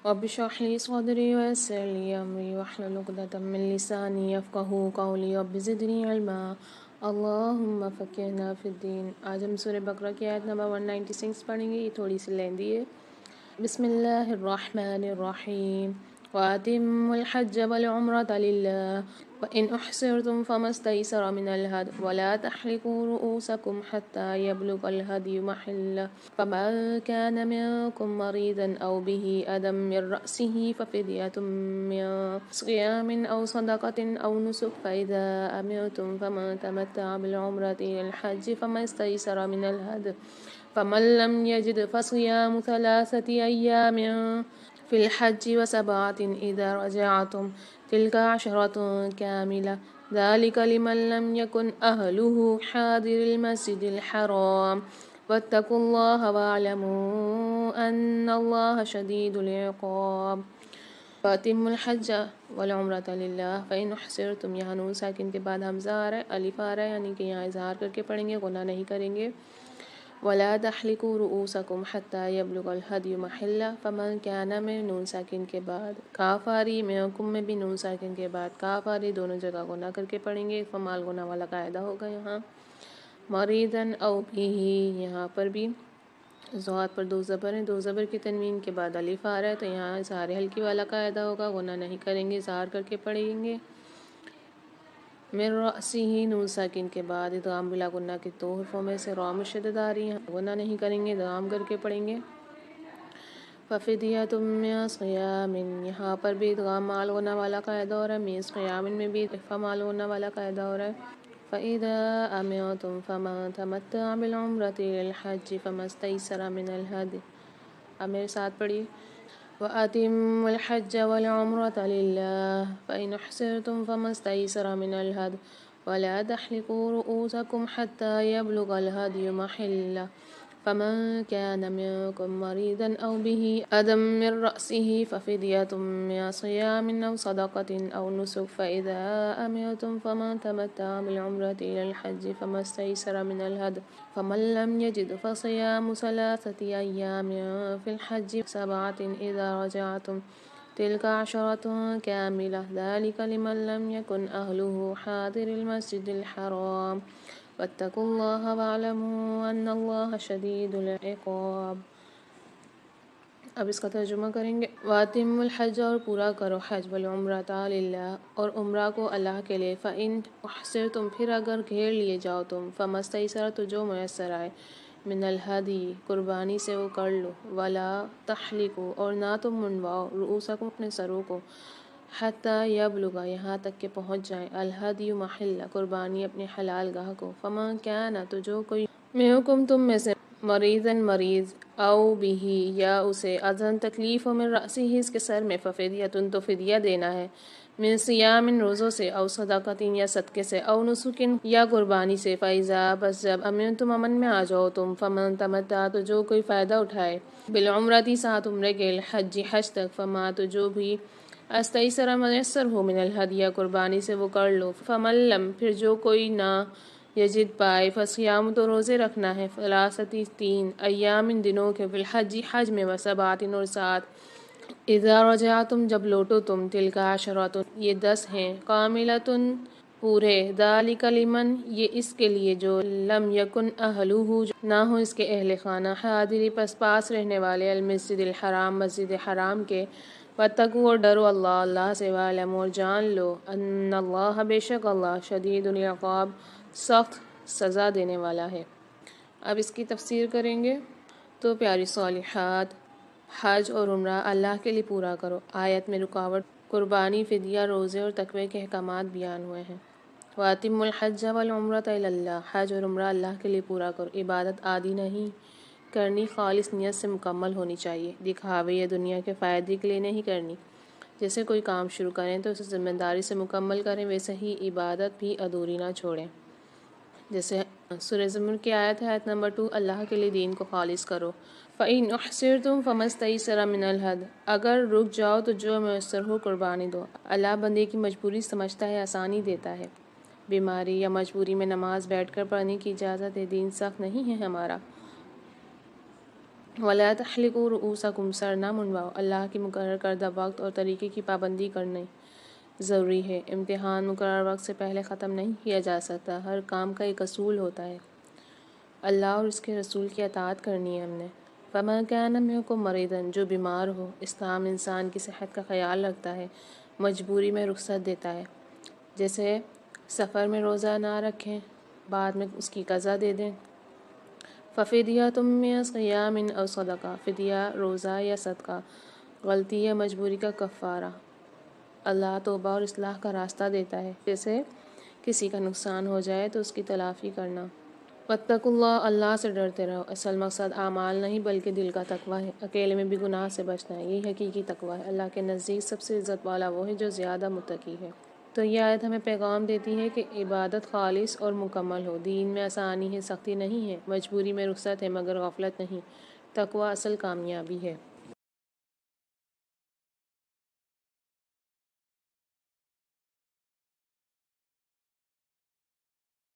رب اشرح لي صدري ويسر لي أمري واحلل عقدة من لساني يفقهوا قولي رب زدني علما اللہم فقہنا فی الدین۔ آج ہم سورہ بقرہ کی آیت نمبر 196 پڑھیں گے، یہ تھوڑی سی لیندی ہے۔ بسم اللہ الرحمن الرحیم وَأَتِمُّوا الْحَجَّ وَالْعُمْرَةَ لِلَّهِ وَإِنْ أُحْصِرْتُمْ فَمَا اسْتَيْسَرَ مِنَ الْهَدْيِ وَلَا تَحْلِقُوا رُءُوسَكُمْ حَتَّى يَبْلُغَ الْهَدْيُ مَحِلَّهُ فَمَن كَانَ مِنكُم مَّرِيضًا أَوْ بِهِ أَذًى مِّن رَّأْسِهِ فَفِدْيَةٌ مِّن صِيَامٍ أَوْ صَدَقَةٍ أَوْ نُسُكٍ فَإِذَا أَمِنتُمْ فَمَن تَمَتَّعَ بِالْعُمْرَةِ إِلَى الْحَجِّ فَمَا اسْتَيْسَرَ مِنَ الْهَدْيِ فمن لم يجد فصيام 3 أيام في الحج و7 إذا رجعتم تلك 10 كاملة ذلك لمن لم يكن أهله حاضر المسجد الحرام واتقوا الله واعلموا أن الله شديد العقاب۔ فَأَتِمُّوا الْحَجَّ وَالْعُمْرَةَ لِلَّهِ فَإِنْ أُحْصِرْتُمْ، یہاں نون ساکن کے بعد حمزہ آ رہا ہے، الف آ رہا ہے، یعنی کہ یہاں اظہار کر کے پڑھیں گے، غنہ نہیں کریں گے۔ وَلَا تَحْلِقُوا رُءُوسَكُمْ حَتَّى يَبْلُغَ الْهَدْيُ مَحِلَّهُ فَمَن كَانَ میں نون ساکن کے بعد کاف آ رہی، منکم میں بھی نون ساکن کے بعد کاف آ رہی، دونوں جگہ غنہ کر کے پڑھیں گے، فمال غنہ والا قاعدہ ہوگا یہاں۔ مریضاً او بہ، یہاں پر بھی ضاد پر 2 زبر ہیں، 2 زبر کی تنوین کے بعد الف آ رہا ہے، تو یہاں اظہار ہلکی والا قاعدہ ہوگا، غنہ نہیں کریں گے، اظہار کر کے پڑھیں گے۔ من رأسہ، نون ساکن کے بعد ادغام بلا غنہ کے 2 حرفوں میں سے را مشدد آ رہی ہیں، غنہ نہیں کریں گے، ادغام کر کے پڑھیں گے۔ ففدیۃ من صیام، یہاں پر بھی ادغام مال غنہ والا قاعدہ ہو رہا ہے، من صیام میں بھی اخفا مال غنہ والا قاعدہ ہو رہا ہے۔ فَإِذَا أَمِنْتُمْ فَمَن تَمَتَّعَ بِالْعُمْرَةِ إِلَى الْحَجِّ فَمَا اسْتَيْسَرَ مِنَ الْهَدْيِ، اب میرے ساتھ پڑھی۔ وَأَتِمُّوا الْحَجَّ وَالْعُمْرَةَ لِلَّهِ فَإِنْ أُحْصِرْتُمْ فَمَا اسْتَيْسَرَ مِنَ الْهَدْيِ وَلَا تَحْلِقُوا رُءُوسَكُمْ حَتَّى يَبْلُغَ الْهَدْيُ مَحِلَّهُ فمن كان منكم مريضا أو به أذى من رأسه ففدية من صيام أو صدقة أو نسك فإذا أمنتم فمن تمتع بالعمرة إلى الحج فما استيسر من الهدي فمن لم يجد فصيام 3 أيام في الحج 7 إذا رجعتم تلك 10 كاملة ذلك لمن لم يكن أهله حاضر المسجد الحرام واتقوا الله واعلموا ان اللہ شدید العقاب۔ اب اس کا ترجمہ کریں گے۔ وَأَتِمُّوا الْحَجَّ، اور پورا کرو حج، وَالْعُمْرَةَ لِلَّهِ، اور عمرہ کو اللہ کے لیے، فَإِنْ أُحْصِرْتُمْ، پھر اگر گھیر لیے جاؤ تم، فَمَا اسْتَيْسَرَ، تو جو میسر آئے، مِنَ الْهَدْيِ، قربانی سے وہ کر لو، وَلَا تَحْلِقُوا، اور نہ تم منڈواؤ، رؤوسکم، اپنے سروں کو، حتیٰ یبلغ، یہاں تک کہ پہنچ جائیں، الہدی محلہ، قربانی اپنے حلال گاہ کو، فمن کان، تو جو کوئی، منکم تم میں سے، مریضاً مریض، او بہ، یا اسے، اذن تکلیف ہو، من رأسہ، اس کے سر میں، ففدیۃ، تو فدیہ دینا ہے، من صیام، روزوں سے، او صدقۃ، یا صدقے سے، او نسک، یا قربانی سے، فإذا، بس جب، امنتم، امن میں آ جاؤ تم، فمن تمتع، تو جو کوئی فائدہ اٹھائے، بالعمرۃ، ساتھ عمرے کے، الحج، حج تک، فما، تو جو بھی استیسر، میسر ہو، من الہدی، قربانی سے وہ کر لو، فمن لم، پھر جو کوئی نہ، یجد پائے، فصیام، تو روزے رکھنا ہے، 3 ایام، دنوں کے، فی الحج، حج میں، و7، اور 7، اذا رجعتم، جب لوٹو تم، تلک 10، یہ 10 ہیں، کاملۃ، پورے، ذالک لمن، یہ اس کے لیے جو، لم یکن اہلہ، نہ ہو اس کے اہل خانہ، حاضری، پس پاس رہنے والے، المسجد الحرام، مسجد حرام کے، واتقوا، اور ڈرو اللہ، اللہ سے، وَاعْلَمُوا، اور جان لو، ان اللہ، بے شک اللہ، شدید العقاب، سخت سزا دینے والا ہے۔ اب اس کی تفسیر کریں گے۔ تو پیاری صالحات، حج اور عمرہ اللہ کے لیے پورا کرو۔ آیت میں رکاوٹ، قربانی، فدیہ، روزے اور تقوی کے احکامات بیان ہوئے ہیں۔ وَأَتِمُّوا الْحَجَّ وَالْعُمْرَةَ إِلَى اللَّهِ، حج اور عمرہ اللہ کے لیے پورا کرو۔ عبادت عادی نہیں کرنی، خالص نیت سے مکمل ہونی چاہیے، دکھاوے یا دنیا کے فائدے کے لیے نہیں کرنی۔ جیسے کوئی کام شروع کریں تو اسے ذمہ داری سے مکمل کریں، ویسے ہی عبادت بھی ادھوری نہ چھوڑیں۔ جیسے سورہ زمر کی آیت ہے، آیت نمبر 2، اللہ کے لیے دین کو خالص کرو۔ فَإِنْ أُحْصِرْتُمْ فَمَا اسْتَيْسَرَ مِنَ الْهَدْيِ، اگر رک جاؤ تو جو میسر ہو قربانی دو۔ اللہ بندے کی مجبوری سمجھتا ہے، آسانی دیتا ہے۔ بیماری یا مجبوری میں نماز بیٹھ کر پڑھنے کی اجازت ہے، دین سخت نہیں ہے ہمارا۔ وَلَا تَحْلِقُوا رُؤُوسَكُمْ، سر نہ منڈواؤ۔ اللہ کی مقرر کردہ وقت اور طریقے کی پابندی کرنے ضروری ہے۔ امتحان مقرر وقت سے پہلے ختم نہیں کیا جا سکتا۔ ہر کام کا ایک اصول ہوتا ہے۔ اللہ اور اس کے رسول کی اطاعت کرنی ہے ہم نے۔ فَمَن كَانَ مِنكُم مَرِيضًا، جو بیمار ہو۔ اسلام انسان کی صحت کا خیال رکھتا ہے، مجبوری میں رخصت دیتا ہے، جیسے سفر میں روزہ نہ رکھیں، بعد میں اس کی قضا دے دیں۔ فَفِدْيَةٌ مِّن صِيَامٍ أَوْ صَدَقَةٍ، فدیہ روزہ یا صدقہ، غلطی یا مجبوری کا کفارہ۔ اللہ توبہ اور اصلاح کا راستہ دیتا ہے، جیسے کسی کا نقصان ہو جائے تو اس کی تلافی کرنا۔ وَاتَّقُوا اللَّهَ، اللہ سے ڈرتے رہو۔ اصل مقصد اعمال نہیں بلکہ دل کا تقویٰ ہے، اکیلے میں بھی گناہ سے بچنا ہے، یہی حقیقی تقویٰ ہے۔ اللہ کے نزدیک سب سے عزت والا وہ ہے جو زیادہ متقی ہے۔ تو یہ آیت ہمیں پیغام دیتی ہے کہ عبادت خالص اور مکمل ہو۔ دین میں آسانی ہے، سختی نہیں ہے، مجبوری میں رخصت ہے مگر غفلت نہیں۔ تقویٰ اصل کامیابی ہے۔